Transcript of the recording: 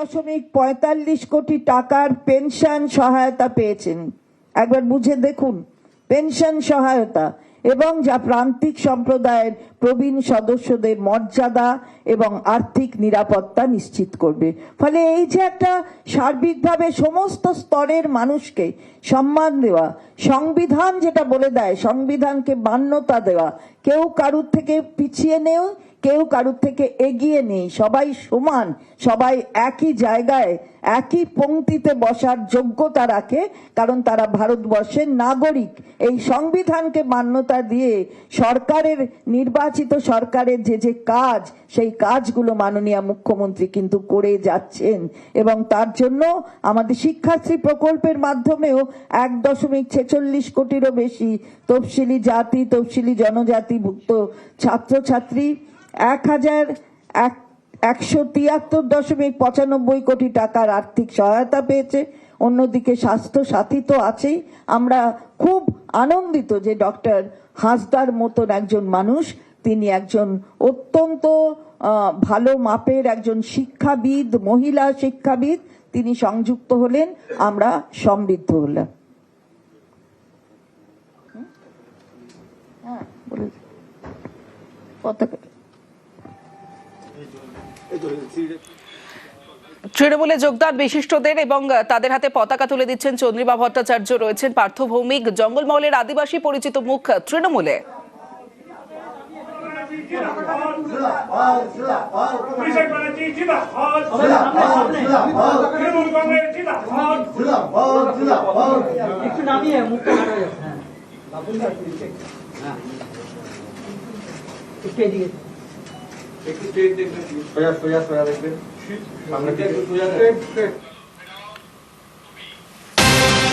1.45 কোটি টাকার পেনশন সহায়তা পেয়েছেন। একবার বুঝে দেখুন, পেনশন সহায়তা এবং যা প্রান্তিক সম্প্রদায়ের প্রবীণ সদস্যদের মর্যাদা এবং আর্থিক নিরাপত্তা নিশ্চিত করবে। ফলে এই যে একটা সার্বিকভাবে সমস্ত স্তরের মানুষকে সম্মান দেওয়া, সংবিধান যেটা বলে দেয়, সংবিধানকে মান্যতা দেওয়া, কেউ কারুর থেকে পিছিয়ে নেও, কেউ কারুর থেকে এগিয়ে নেই, সবাই সমান, সবাই একই জায়গায় একই পংক্তিতে বসার যোগ্যতা রাখে, কারণ তারা ভারতবর্ষের নাগরিক। এই সংবিধানকে মান্যতা দিয়ে সরকারের, নির্বাচিত সরকারের যে কাজ, সেই কাজগুলো মাননীয় মুখ্যমন্ত্রী কিন্তু করে যাচ্ছেন। এবং তার জন্য আমাদের শিক্ষাশ্রী প্রকল্পের মাধ্যমেও 1.46 কোটিরও বেশি তফসিলি জাতি, তফসিলি জনজাতিভুক্ত ছাত্রছাত্রী 1,173.95 কোটি টাকার আর্থিক সহায়তা পেয়েছে। অন্যদিকে স্বাস্থ্য সাথী তো আছেই। আমরা খুব আনন্দিত যে ডক্টর হাঁসদার মতন একজন মানুষ, তিনি একজন অত্যন্ত ভালো মাপের একজন শিক্ষাবিদ, মহিলা শিক্ষাবিদ, তিনি সংযুক্ত হলেন, আমরা সমৃদ্ধ হলাম। তৃণমূলে যোগদান বিশিষ্টদের এবং তাদের হাতে পতাকা তুলে দিচ্ছেন চন্দ্রিমা ভট্টাচার্য, রয়েছেন পার্থ ভৌমিক, জঙ্গলমহলের আদিবাসী পরিচিত মুখ তৃণমূলে। একটু দেখবেন, সোজা দেখবেন, সামনে থেকে সোজা